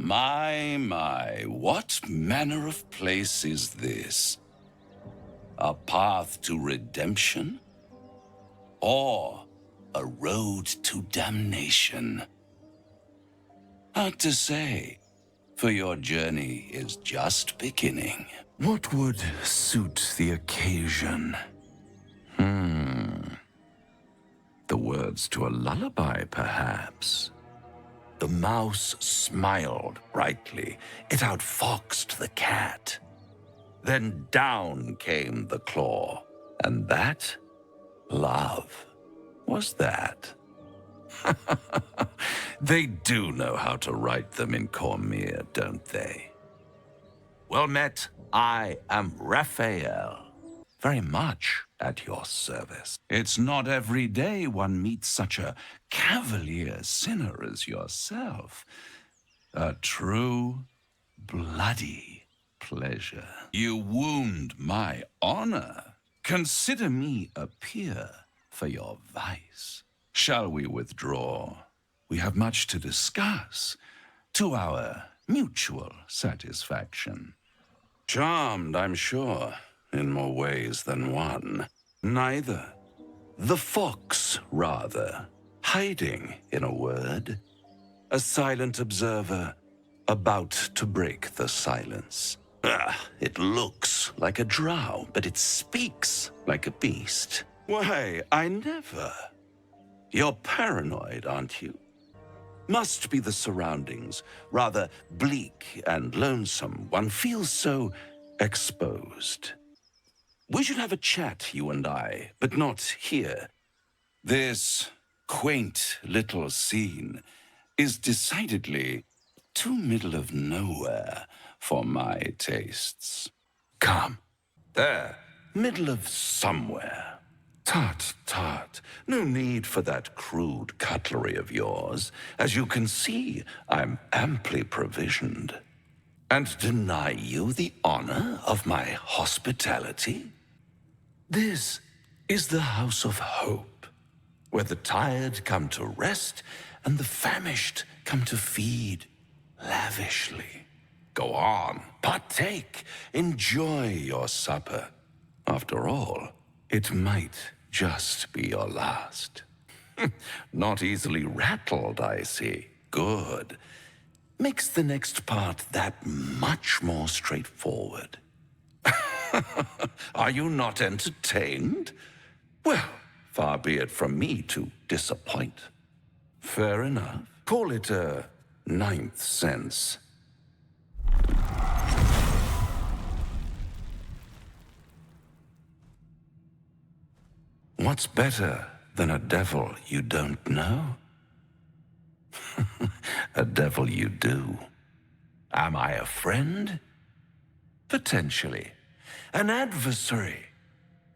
My, what manner of place is this? A path to redemption? Or a road to damnation? Hard to say, for your journey is just beginning. What would suit the occasion? The words to a lullaby, perhaps. The mouse smiled brightly. It outfoxed the cat. Then down came the claw. And that, love, was that. They do know how to write them in Cormier, don't they? Well met, I am Raphael. Very much at your service. It's not every day one meets such a cavalier sinner as yourself. A true, bloody pleasure. You wound my honor. Consider me a peer for your vice. Shall we withdraw? We have much to discuss, to our mutual satisfaction. Charmed, I'm sure, in more ways than one. Neither. The fox, rather, hiding, in a word. A silent observer, about to break the silence. It looks like a drow, but it speaks like a beast. Why, I never. You're paranoid, aren't you? Must be the surroundings, rather bleak and lonesome. One feels so exposed. We should have a chat, you and I, but not here. This quaint little scene is decidedly too middle of nowhere for my tastes. Come. There, middle of somewhere. Tut, tut. No need for that crude cutlery of yours. As you can see, I'm amply provisioned. And deny you the honor of my hospitality? This is the house of hope, where the tired come to rest and the famished come to feed lavishly. Go on, partake, enjoy your supper. After all, it might just be your last. Not easily rattled, I see. Good. Makes the next part that much more straightforward. Are you not entertained? Well, far be it from me to disappoint. Fair enough. Call it a ninth sense. What's better than a devil you don't know? A devil you do. Am I a friend? Potentially. An adversary?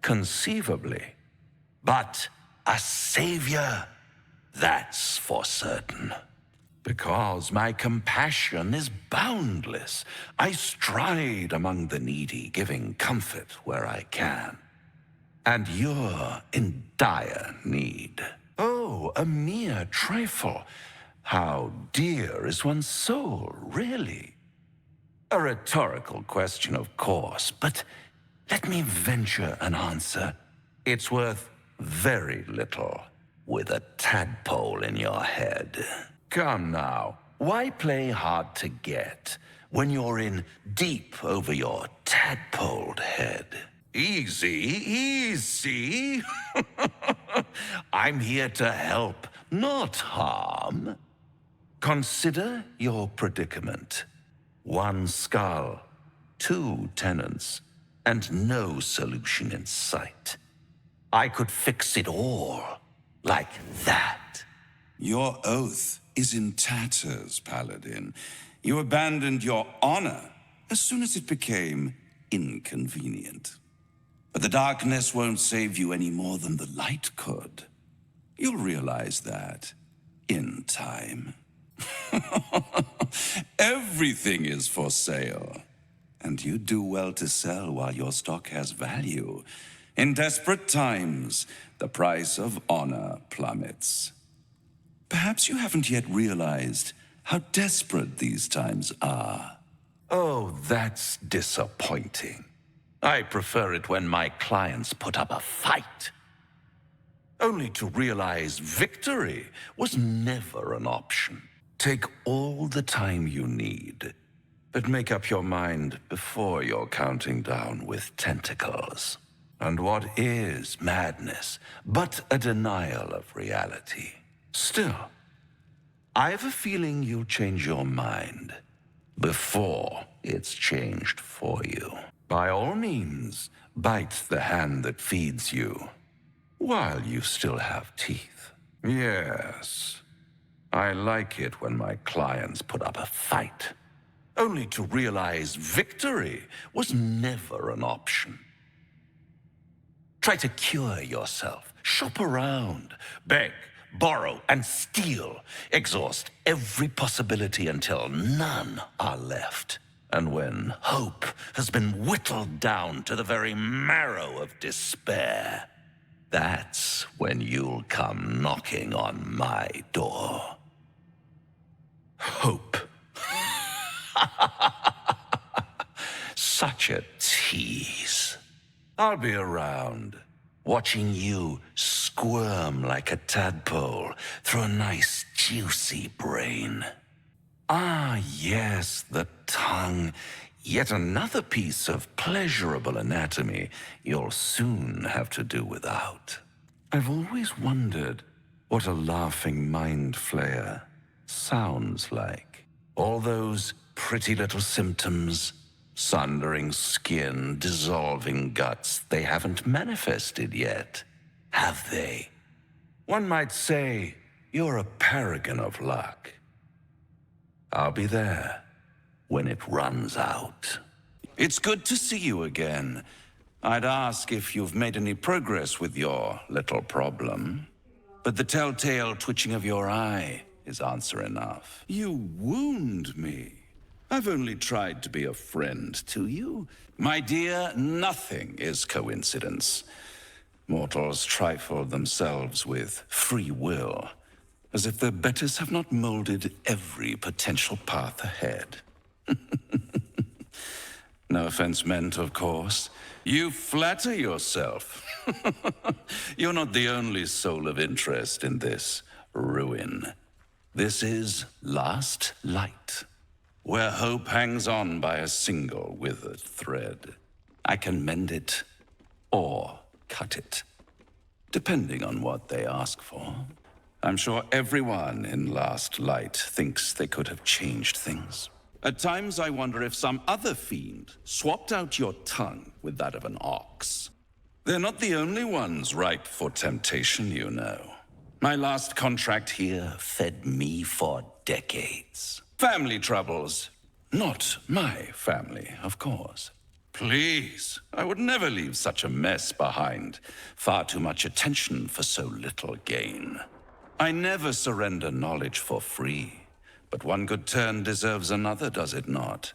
Conceivably. But a savior? That's for certain. Because my compassion is boundless. I stride among the needy, giving comfort where I can. And you're in dire need. Oh, a mere trifle. How dear is one's soul, really? A rhetorical question, of course, but let me venture an answer. It's worth very little with a tadpole in your head. Come now, why play hard to get when you're in deep over your tadpoled head? Easy, easy. I'm here to help, not harm. Consider your predicament. One skull, 2 tenants, and no solution in sight. I could fix it all, like that. Your oath is in tatters, Paladin. You abandoned your honor as soon as it became inconvenient. But the darkness won't save you any more than the light could. You'll realize that in time. Everything is for sale. And you do well to sell while your stock has value. In desperate times, the price of honor plummets. Perhaps you haven't yet realized how desperate these times are. Oh, that's disappointing. I prefer it when my clients put up a fight, only to realize victory was never an option. Take all the time you need, but make up your mind before you're counting down with tentacles. And what is madness but a denial of reality? Still, I have a feeling you'll change your mind before it's changed for you. By all means, bite the hand that feeds you while you still have teeth. Yes, I like it when my clients put up a fight, only to realize victory was never an option. Try to cure yourself, shop around, beg, borrow, and steal. Exhaust every possibility until none are left. And when hope has been whittled down to the very marrow of despair, that's when you'll come knocking on my door. Hope. Such a tease. I'll be around, watching you squirm like a tadpole through a nice, juicy brain. Ah, yes, the tongue. Yet another piece of pleasurable anatomy you'll soon have to do without. I've always wondered what a laughing mind flayer sounds like. All those pretty little symptoms, sundering skin, dissolving guts, they haven't manifested yet, have they? One might say you're a paragon of luck. I'll be there when it runs out. It's good to see you again. I'd ask if you've made any progress with your little problem, but the telltale twitching of your eye is answer enough. You wound me. I've only tried to be a friend to you. My dear, nothing is coincidence. Mortals trifle themselves with free will, as if their betters have not molded every potential path ahead. No offense meant, of course. You flatter yourself. You're not the only soul of interest in this ruin. This is Last Light, where hope hangs on by a single withered thread. I can mend it or cut it, depending on what they ask for. I'm sure everyone in Last Light thinks they could have changed things. At times I wonder if some other fiend swapped out your tongue with that of an ox. They're not the only ones ripe for temptation, you know. My last contract here fed me for decades. Family troubles. Not my family, of course. Please, I would never leave such a mess behind. Far too much attention for so little gain. I never surrender knowledge for free. But one good turn deserves another, does it not?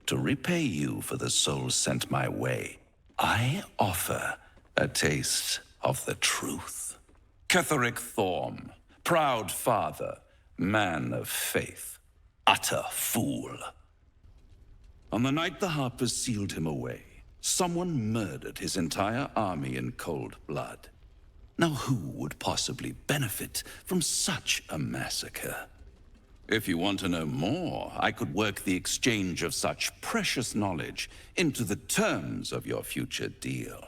To repay you for the souls sent my way, I offer a taste of the truth. Ketheric Thorm, proud father, man of faith, utter fool. On the night the Harpers sealed him away, someone murdered his entire army in cold blood. Now who would possibly benefit from such a massacre? If you want to know more, I could work the exchange of such precious knowledge into the terms of your future deal.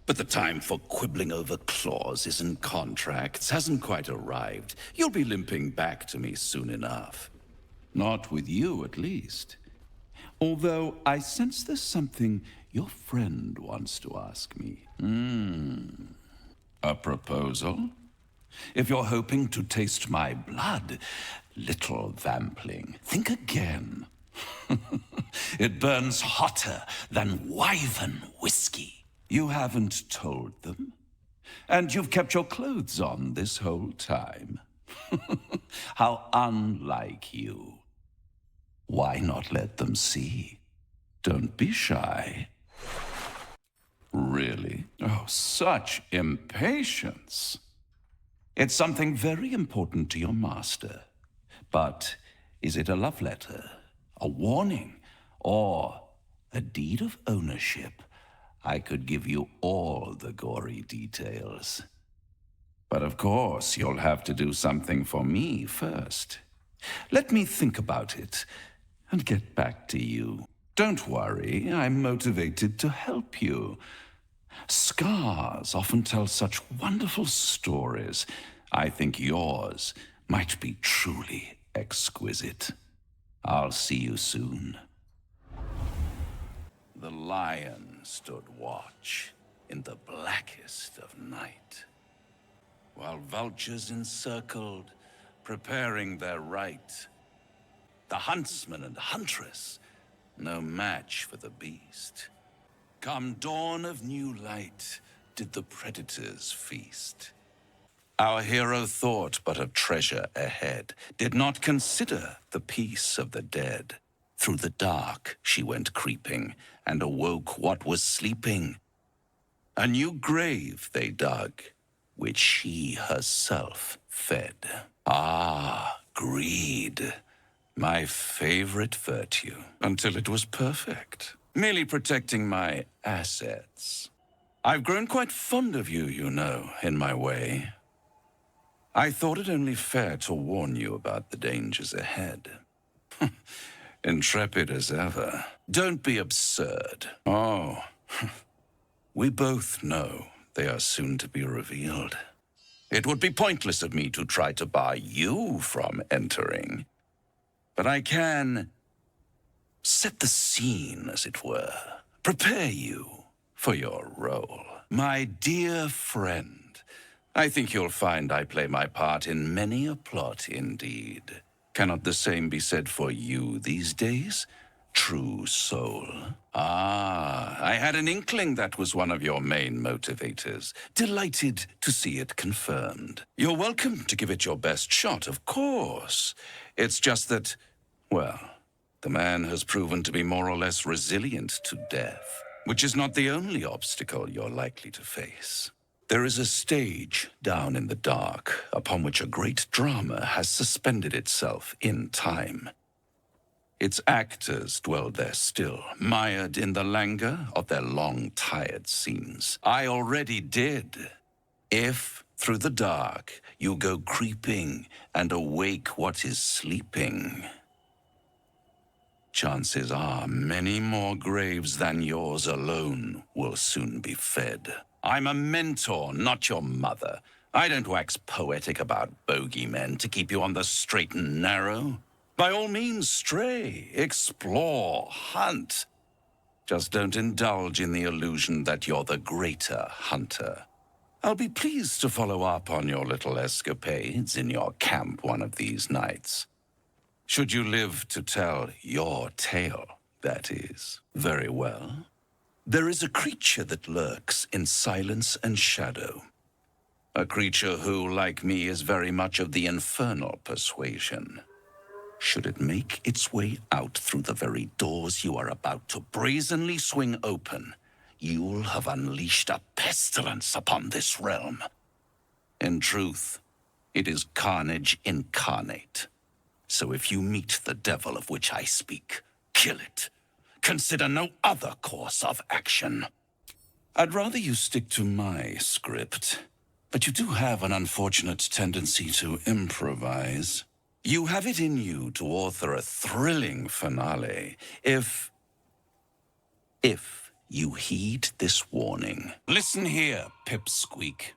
But the time for quibbling over clauses and contracts hasn't quite arrived. You'll be limping back to me soon enough. Not with you, at least. Although I sense there's something your friend wants to ask me. A proposal? If you're hoping to taste my blood, little vampling, think again. It burns hotter than wyvern whiskey. You haven't told them, and you've kept your clothes on this whole time. How unlike you. Why not let them see? Don't be shy. Really? Oh, such impatience. It's something very important to your master, but Is it a love letter, a warning, or a deed of ownership? I could give you all the gory details. But of course, you'll have to do something for me first. Let me think about it and get back to you. Don't worry, I'm motivated to help you. Scars often tell such wonderful stories. I think yours might be truly exquisite. I'll see you soon. The lion stood watch in the blackest of night, while vultures encircled, preparing their right. The huntsman and huntress, no match for the beast. Come dawn of new light, did the predators feast. Our hero thought but of treasure ahead, did not consider the peace of the dead. Through the dark she went creeping, and awoke what was sleeping. A new grave they dug, which she herself fed. Ah, greed, my favorite virtue, until it was perfect, merely protecting my assets. I've grown quite fond of you, you know, in my way. I thought it only fair to warn you about the dangers ahead. Intrepid as ever. Don't be absurd. Oh, we both know they are soon to be revealed. It would be pointless of me to try to bar you from entering. But I can set the scene, as it were. Prepare you for your role. My dear friend, I think you'll find I play my part in many a plot indeed. Cannot the same be said for you these days, true soul? Ah, I had an inkling that was one of your main motivators. Delighted to see it confirmed. You're welcome to give it your best shot, of course. It's just that, well, the man has proven to be more or less resilient to death, which is not the only obstacle you're likely to face. There is a stage down in the dark upon which a great drama has suspended itself in time. Its actors dwell there still, mired in the languor of their long, tired scenes. I already did. If, through the dark, you go creeping and awake what is sleeping, chances are many more graves than yours alone will soon be fed. I'm a mentor, not your mother. I don't wax poetic about bogeymen to keep you on the straight and narrow. By all means, stray, explore, hunt. Just don't indulge in the illusion that you're the greater hunter. I'll be pleased to follow up on your little escapades in your camp one of these nights. Should you live to tell your tale, that is. Very well. There is a creature that lurks in silence and shadow. A creature who, like me, is very much of the infernal persuasion. Should it make its way out through the very doors you are about to brazenly swing open, you'll have unleashed a pestilence upon this realm. In truth, it is carnage incarnate. So if you meet the devil of which I speak, kill it. Consider no other course of action. I'd rather you stick to my script, but you do have an unfortunate tendency to improvise. You have it in you to author a thrilling finale if you heed this warning. Listen here, Pipsqueak.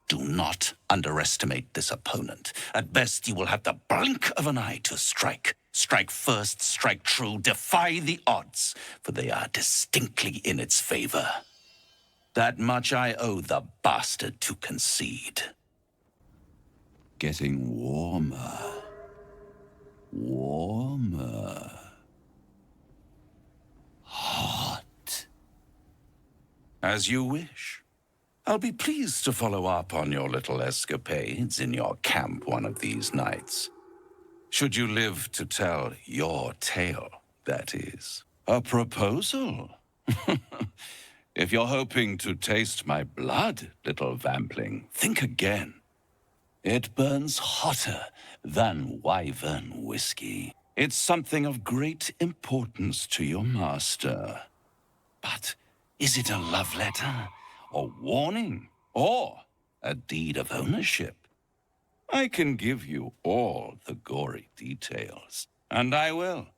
Do not underestimate this opponent. At best, you will have the blink of an eye to strike. Strike first, strike true, defy the odds, for they are distinctly in its favor. That much I owe the bastard to concede. Getting warmer. Warmer. Hot. As you wish. I'll be pleased to follow up on your little escapades in your camp one of these nights. Should you live to tell your tale, that is. A proposal? If you're hoping to taste my blood, little vampling, think again. It burns hotter than wyvern whiskey. It's something of great importance to your master. But is it a love letter, a warning, or a deed of ownership? I can give you all the gory details, and I will,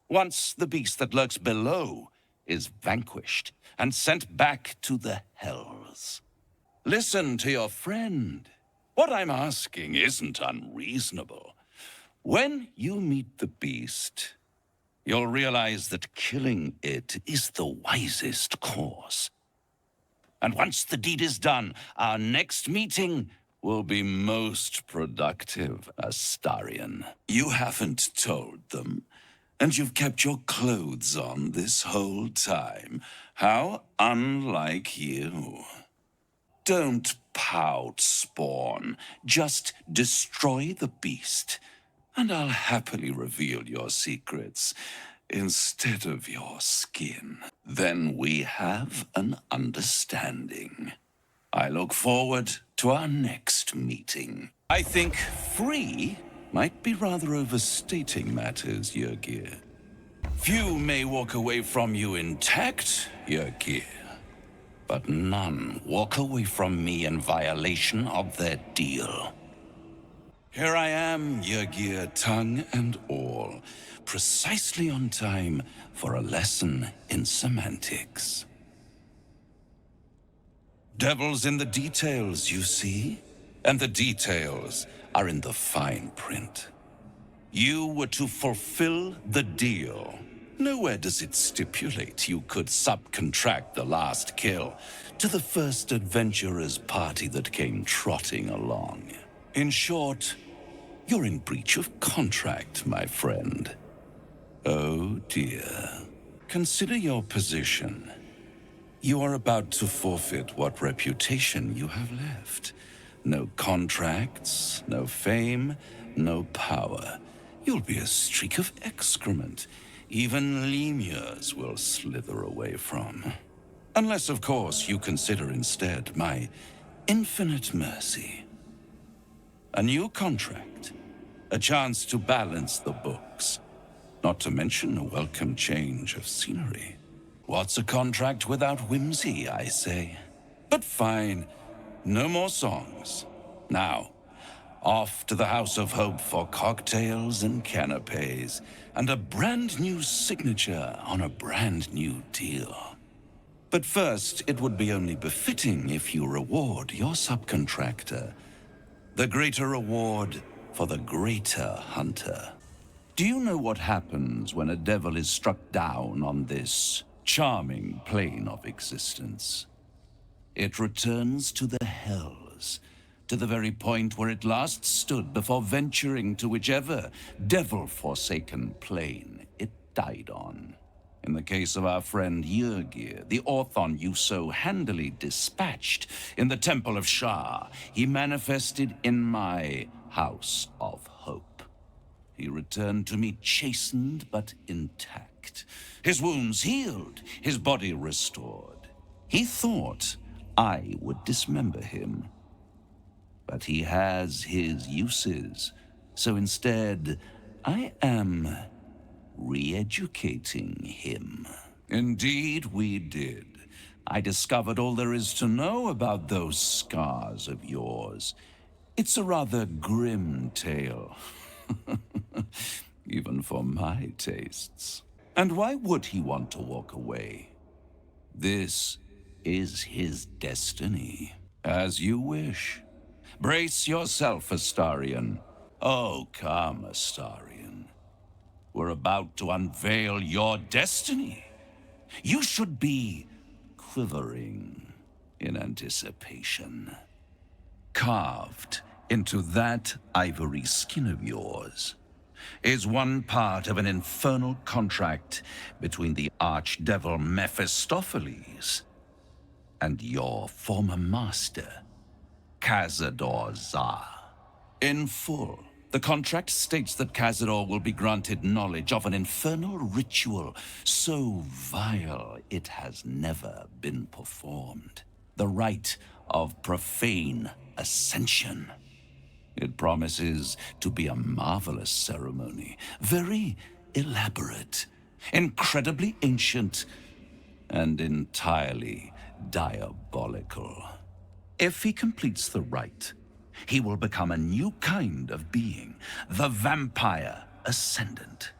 once the beast that lurks below is vanquished and sent back to the hells. Listen to your friend. What I'm asking isn't unreasonable. When you meet the beast, you'll realize that killing it is the wisest course. And once the deed is done, our next meeting will be most productive, Astarian. You haven't told them, and you've kept your clothes on this whole time. How unlike you. Don't pout, Spawn. Just destroy the beast, and I'll happily reveal your secrets instead of your skin. Then we have an understanding. I look forward to our next meeting. I think free might be rather overstating matters, Yrgir. Few may walk away from you intact, Yrgir, but none walk away from me in violation of their deal. Here I am, Yrgir, tongue and all, precisely on time for a lesson in semantics. Devil's in the details, you see? And the details are in the fine print. You were to fulfill the deal. Nowhere does it stipulate you could subcontract the last kill to the first adventurer's party that came trotting along. In short, you're in breach of contract, my friend. Oh dear. Consider your position. You are about to forfeit what reputation you have left. No contracts, no fame, no power. You'll be a streak of excrement even lemurs will slither away from. Unless, of course, you consider instead my infinite mercy. A new contract, a chance to balance the books, not to mention a welcome change of scenery. What's a contract without whimsy, I say? But fine, no more songs. Now, off to the House of Hope for cocktails and canapes, and a brand new signature on a brand new deal. But first, it would be only befitting if you reward your subcontractor. The greater reward for the greater hunter. Do you know what happens when a devil is struck down on this charming plane of existence? It returns to the hells, to the very point where it last stood before venturing to whichever devil-forsaken plane it died on. In the case of our friend Yrgir, the Orthon you so handily dispatched in the Temple of Shah, he manifested in my House of Hope. He returned to me chastened but intact, his wounds healed, his body restored. He thought I would dismember him. But he has his uses, so instead, I am re-educating him. Indeed, we did. I discovered all there is to know about those scars of yours. It's a rather grim tale, even for my tastes. And why would he want to walk away? This is his destiny. As you wish. Brace yourself, Astarian. Oh, come, Astarian. We're about to unveil your destiny. You should be quivering in anticipation. Carved into that ivory skin of yours is one part of an infernal contract between the archdevil Mephistopheles and your former master, Cazador Za. In full, the contract states that Cazador will be granted knowledge of an infernal ritual so vile it has never been performed. The rite of profane ascension. It promises to be a marvelous ceremony, very elaborate, incredibly ancient, and entirely diabolical. If he completes the rite, he will become a new kind of being, the Vampire Ascendant.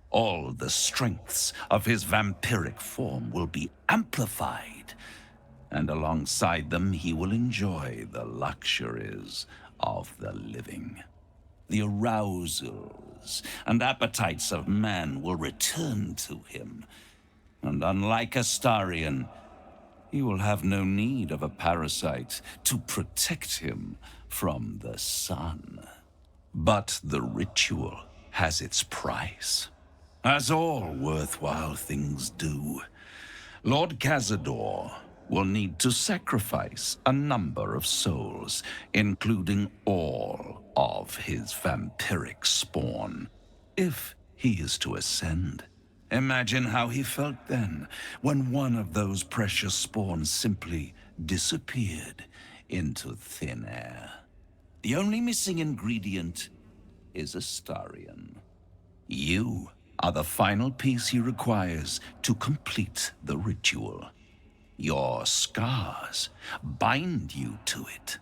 All the strengths of his vampiric form will be amplified, and alongside them he will enjoy the luxuries of the living. The arousals and appetites of man will return to him, and unlike Astarian, he will have no need of a parasite to protect him from the sun. But the ritual has its price, as all worthwhile things do. Lord Cazador will need to sacrifice a number of souls, including all of his vampiric spawn, if he is to ascend. Imagine how he felt then, when one of those precious spawns simply disappeared into thin air. The only missing ingredient is Astarian. You are the final piece he requires to complete the ritual. Your scars bind you to it.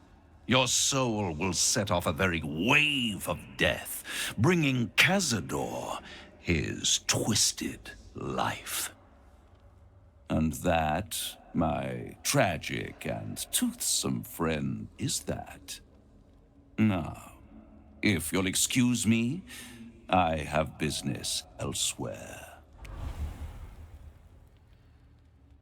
Your soul will set off a very wave of death, bringing Cazador his twisted life. And that, my tragic and toothsome friend, is that. Now, if you'll excuse me, I have business elsewhere.